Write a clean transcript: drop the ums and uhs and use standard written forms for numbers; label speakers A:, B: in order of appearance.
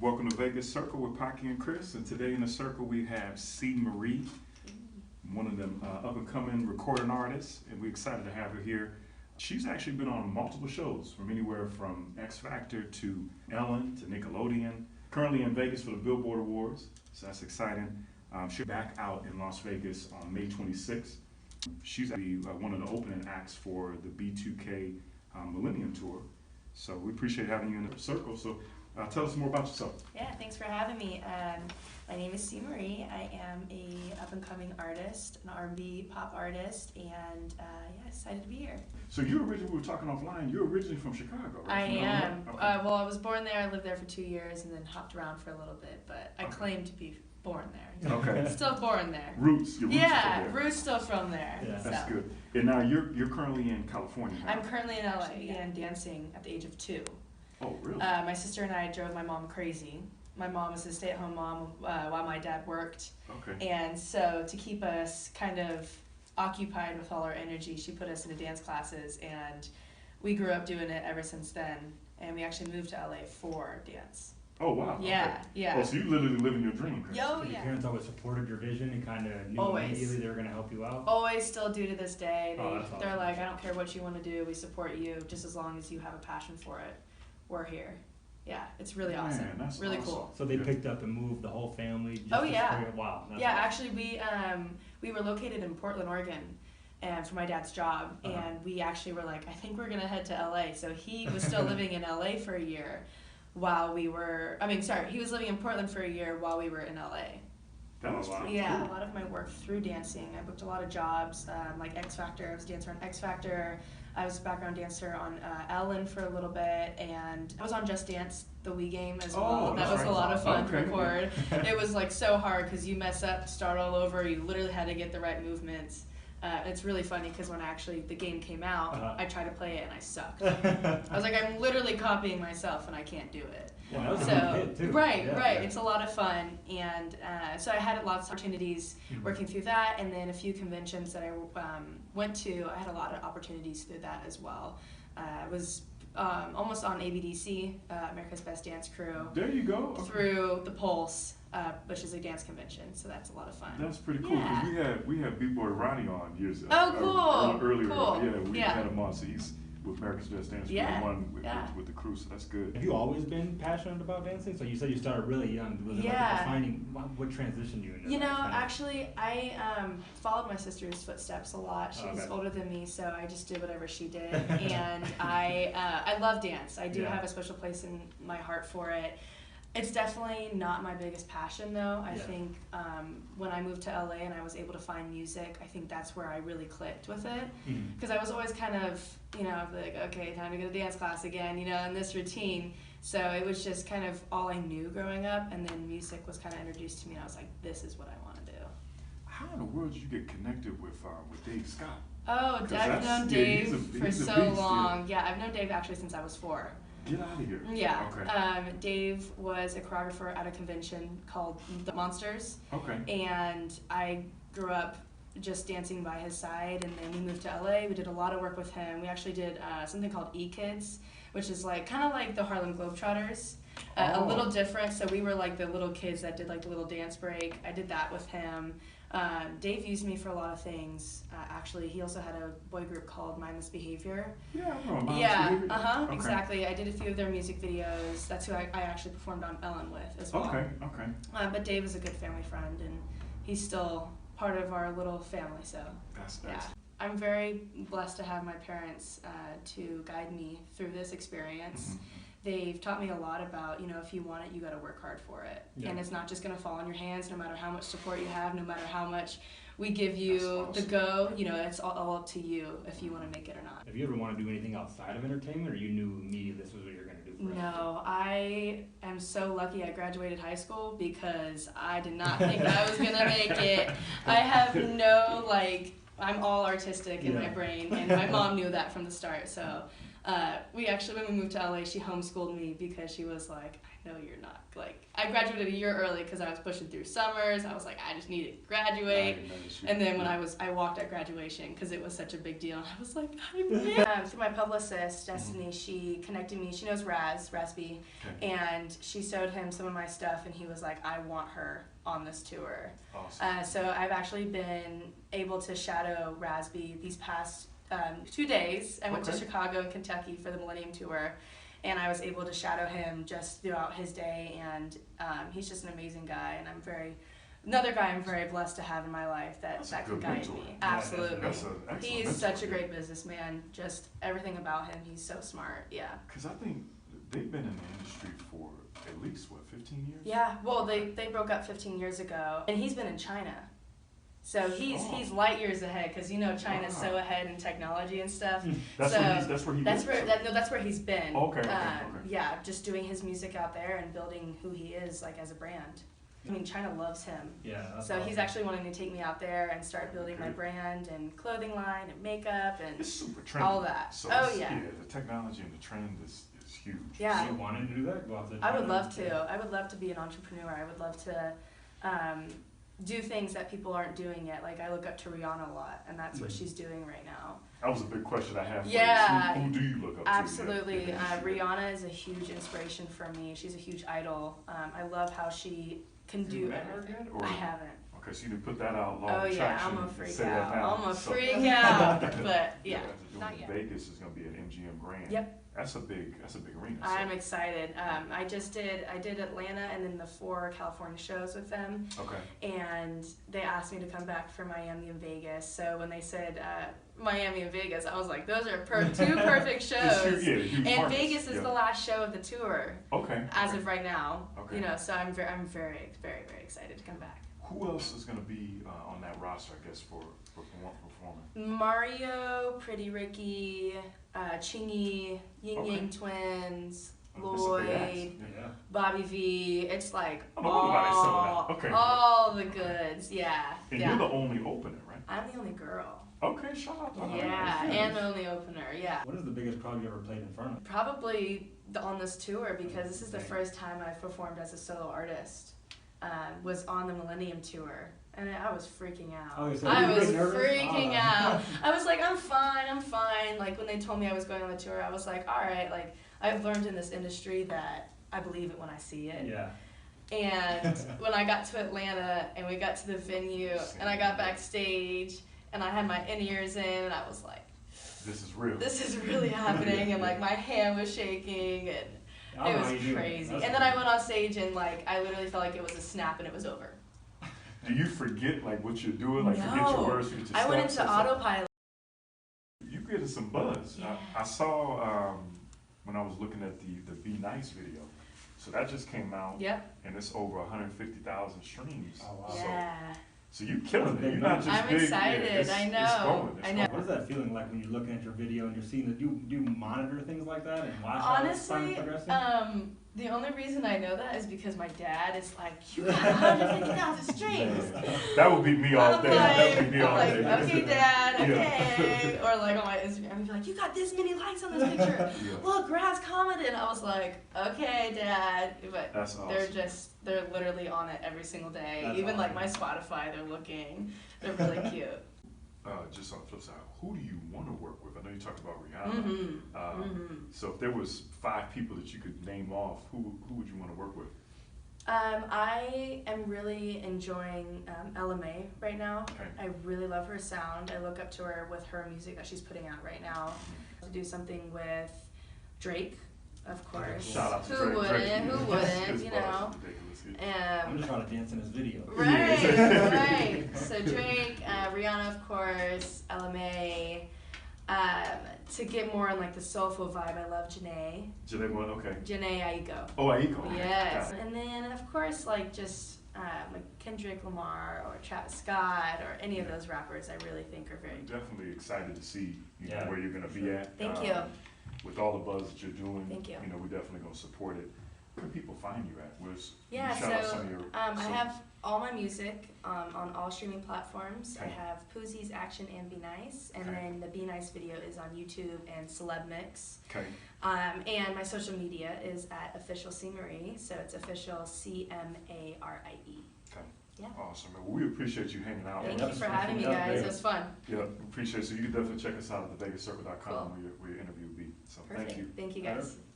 A: Welcome to Vegas Circle with Pocky and Chris, and today in the circle we have C. Marie, one of them up-and-coming recording artists, and we're excited to have her here. She's actually been on multiple shows, from anywhere from X Factor to Ellen to Nickelodeon. Currently in Vegas for the Billboard Awards, so that's exciting. She'll be back out in Las Vegas on May 26th. She's actually one of the opening acts for the B2K Millennium Tour. So we appreciate having you in the circle. So tell us more about yourself.
B: Yeah, thanks for having me. My name is C. Marie. I am a up-and-coming artist, an R&B pop artist, and yeah, excited to be here.
A: So you originally, we were talking offline, you're originally from Chicago, right?
B: I am. Okay. Well, I was born there, I lived there for 2 years, and then hopped around for a little bit, but I claim to be born there.
A: Okay.
B: Still born there.
A: Roots, your roots
B: yeah,
A: are still there.
B: Roots still from there.
A: Yeah. That's good. And now you're currently in California now.
B: I'm currently in LA and dancing at the age of 2.
A: Oh, really?
B: My sister and I drove my mom crazy. My mom was a stay-at-home mom while my dad worked.
A: Okay.
B: And so to keep us kind of occupied with all our energy, she put us into dance classes, and we grew up doing it ever since then. And we actually moved to LA for dance.
A: Oh, wow.
B: Yeah,
A: okay.
B: yeah.
A: Oh, so you literally living your dream.
B: Yo,
C: Your parents always supported your vision and kind of knew
B: Always.
C: immediately they were going to help you out?
B: Always still do to this day.
C: That's awesome.
B: They're like, I don't care what you want to do, we support you, just as long as you have a passion for it. We're here. Yeah, it's really awesome.
A: Man, that's
B: really
A: awesome.
B: cool.
C: So they picked up and moved the whole family? Just
B: Oh, yeah.
C: Wow. That's
B: Yeah,
C: awesome.
B: actually we were located in Portland, Oregon, and for my dad's job, and we actually were like, I think we're gonna head to LA. So he was still living in LA for a year while we were, he was living in Portland for a year while we were in LA.
A: That was
C: wow.
B: Yeah,
A: cool.
B: a lot of my work through dancing. I booked a lot of jobs, like X Factor. I was a dancer on X Factor. I was a background dancer on Ellen for a little bit, and I was on Just Dance, the Wii game as well.
A: Oh,
B: that was
A: right.
B: a lot of fun to
A: Okay.
B: record. It was like so hard because you mess up, start all over. You literally had to get the right movements. It's really funny because when actually the game came out, I tried to play it and I sucked. I was like, I'm literally copying myself and I can't do it.
C: Yeah, that was a
B: So
C: good hit too.
B: right,
C: Yeah,
B: right.
C: yeah.
B: It's a lot of fun, and so I had lots of opportunities working through that, and then a few conventions that I went to. I had a lot of opportunities through that as well. I was almost on ABDC, America's Best Dance Crew.
A: There you go. Okay.
B: Through the Pulse, which is a dance convention, so that's a lot of fun.
A: That's pretty cool.
B: Yeah.
A: 'Cause we had B-Boy Ronnie on years ago.
B: Oh, cool.
A: Earlier.
B: Cool.
A: Yeah, we
B: Yeah.
A: had him on. So he's with America's Best Dance Crew,
B: Yeah.
A: one with,
B: Yeah.
A: with the crew. So that's good.
C: Have you always been passionate about dancing? So you said you started really young. Was it like
B: Yeah.
C: a defining, what transitioned you into
B: You know,
C: that kind of-
B: actually, I followed my sister's footsteps a lot. She's
C: Okay.
B: older than me, so I just did whatever she did. And I love dance. I do
C: Yeah.
B: have a special place in my heart for it. It's definitely not my biggest passion, though. I
C: Yeah.
B: think when I moved to LA and I was able to find music, I think that's where I really clicked with it. Because I was always kind of, like, okay, time to go to dance class again, in this routine. So it was just kind of all I knew growing up, and then music was kind of introduced to me, and I was like, this is what I want to do.
A: How in the world did you get connected with Dave Scott?
B: Oh,
A: 'Cause
B: I've known Dave for
A: he's a
B: so
A: beast,
B: long. Yeah, I've known Dave actually since I was 4.
A: Get out of here.
B: Yeah.
A: Okay.
B: Dave was a choreographer at a convention called The Monsters,
A: Okay.
B: and I grew up just dancing by his side, and then we moved to LA. We did a lot of work with him. We actually did something called E-Kids, which is like kind of like the Harlem Globetrotters, a
A: Oh.
B: little different. So we were like the little kids that did like the little dance break. I did that with him. Dave used me for a lot of things. Actually, he also had a boy group called Mindless Behavior.
A: Yeah, I know. Mom's
B: Yeah,
A: Behavior. Okay.
B: exactly. I did a few of their music videos. That's who I actually performed on Ellen with as well.
A: Okay. Okay.
B: But Dave is a good family friend, and he's still part of our little family, so
A: That's
B: yeah. I'm very blessed to have my parents to guide me through this experience. They've taught me a lot about, if you want it, you got to work hard for it.
C: Yeah.
B: And it's not just going to fall on your hands, no matter how much support you have, no matter how much we give you
A: That's
B: the go, it's all up to you if you want to make it or not.
C: Have you ever want to do anything outside of entertainment, or you knew immediately this was what you were going to do for
B: No, I am so lucky I graduated high school because I did not think I was going to make it. I have no, I'm all artistic in my
C: Yeah.
B: brain, and my mom knew that from the start, so We actually, when we moved to LA, she homeschooled me because she was like, I know you're not, like, I graduated a year early because I was pushing through summers. I was like, I just need to graduate. And then when I walked at graduation because it was such a big deal. And I was like, I'm in. Through my publicist, Destiny, she connected me. She knows Rasby, and she showed him some of my stuff, and he was like, I want her on this tour.
A: Awesome.
B: So I've actually been able to shadow Rasby these past 2 days. I went to Chicago and Kentucky for the Millennium Tour, and I was able to shadow him just throughout his day, and he's just an amazing guy, and another guy I'm very blessed to have in my life that can guide me. Absolutely. He is such a great businessman, just everything about him, he's so smart, yeah.
A: Because I think they've been in the industry for at least, 15 years?
B: Yeah, well, they broke up 15 years ago, and he's been in China. So he's light years ahead, because China's so ahead in technology and stuff.
A: That's
B: where he's been.
A: Okay.
B: Yeah, just doing his music out there and building who he is like as a brand. I mean, China loves him.
C: Yeah.
B: So he's actually wanting to take me out there and start building my brand and clothing line and makeup and
A: it's super trendy.
B: All that.
A: So
B: yeah.
A: The technology and the trend is huge.
B: Yeah.
C: So you wanted to do that? Go out to
B: I would love to. I would love to be an entrepreneur. I would love to do things that people aren't doing yet. Like I look up to Rihanna a lot, and that's what she's doing right now.
A: That was a big question I have for
B: you.
A: Who do you look up to?
B: Absolutely. Rihanna is a huge inspiration for me. She's a huge idol. I love how she can do everything. I haven't.
A: Okay, so you didn't put that out long.
B: Oh yeah,
A: traction,
B: I'm gonna freak
A: out.
B: I'm gonna freak out. But yeah,
A: not yet. Vegas is gonna be at MGM Grand.
B: Yep.
A: That's a big arena. So.
B: I'm excited. I did Atlanta and then the 4 California shows with them.
A: Okay.
B: And they asked me to come back for Miami and Vegas. So when they said Miami and Vegas, I was like, those are 2 perfect shows. And Vegas is the last show of the tour.
A: Okay.
B: As of right now.
A: Okay.
B: So I'm very, very, very excited to come back.
A: Who else is going to be on that roster, I guess, for performing?
B: Mario, Pretty Ricky, Chingy, Ying Yang Twins, Lloyd, Bobby V. It's like all the goods, yeah.
A: And you're the only opener, right?
B: I'm the only girl.
A: Okay, shout out to her.
B: Yeah, and the only opener, yeah.
C: What is the biggest crowd you ever played in front of?
B: Probably on this tour, because this is the first time I've performed as a solo artist. Was on the Millennium Tour, and I was freaking out.
C: Oh, so
B: I was freaking out. I was like, I'm fine. Like when they told me I was going on the tour, I was like, all right. Like I've learned in this industry that I believe it when I see it.
C: Yeah.
B: And when I got to Atlanta and we got to the venue and I got backstage and I had my in-ears in and I was like,
A: this is real.
B: This is really happening, and like my hand was shaking and. It was crazy. And then I went on stage and like I literally felt like it was a snap and it was over.
A: Do you forget like what you're doing? Like forget your words, forget your steps?
B: I went into autopilot.
A: You getting some buzz.
B: Yeah.
A: I saw when I was looking at the Be Nice video. So that just came out.
B: Yep.
A: And it's over 150,000 streams.
C: Oh wow.
B: Yeah.
A: So you killing it. You're not just
B: I'm
A: big.
B: excited. I know.
A: It's going.
C: What is that feeling like when you're looking at your video and you're seeing that? Do you monitor things like that and watch
B: honestly,
C: how it's progressing?
B: The only reason I know that is because my dad is like, you got 150,000 streams.
A: That would be me all day. That would be me all day.
B: Okay, Dad, okay. Or like on my Instagram, he'd be like, you got this many likes on this picture. Look, Graz commented. I was like, okay, Dad. But
A: that's awesome.
B: They're literally on it every single day.
C: That's
B: Even
C: awesome.
B: like my Spotify, they're looking. They're really cute.
A: Just on the flip side, who do you want to work with? I know you talked about Rihanna. So if there was 5 people that you could name off, who would you want to work with?
B: I am really enjoying Ella Mai right now.
A: Okay.
B: I really love her sound. I look up to her with her music that she's putting out right now. To do something with Drake, of course.
A: Shout out to
B: Who
A: Drake.
B: wouldn't? Who wouldn't?
A: His
B: You
A: bars
B: know.
A: is ridiculous.
C: I'm just trying to dance in his video.
B: Right. So Drake, Rihanna, of course, Ella Mai. To get more on like the soulful vibe, I love Janae.
A: Janae one, okay.
B: Janae Aiko.
A: Oh, Aiko. Okay.
B: Yes. And then of course like just like Kendrick Lamar or Travis Scott or any of those rappers I really think are very
A: I'm definitely excited to see know, where you're gonna be at.
B: Thank you.
A: With all the buzz that you're doing.
B: Thank you.
A: You know, we're definitely gonna support it. Where can people find you at? Where's
B: Yeah,
A: shout out
B: so
A: some of your
B: I have all my music on all streaming platforms. I
A: Okay.
B: have Poosie's Action and Be Nice, and
A: Okay.
B: then the Be Nice video is on YouTube and Celeb Mix.
A: Okay.
B: And my social media is at official C Marie, so it's official CMARIE.
A: Okay.
B: Yeah.
A: Awesome. Well, we appreciate you hanging out
B: Thank
A: with
B: you
A: us.
B: for having me,
C: Yeah,
B: guys.
C: yeah.
B: It was fun.
A: Yeah, we appreciate it. So you can definitely check us out at theVegasCircle.com
B: Cool.
A: where your interview will be. So
B: Perfect.
A: thank you.
B: Thank you, guys.
C: Perfect.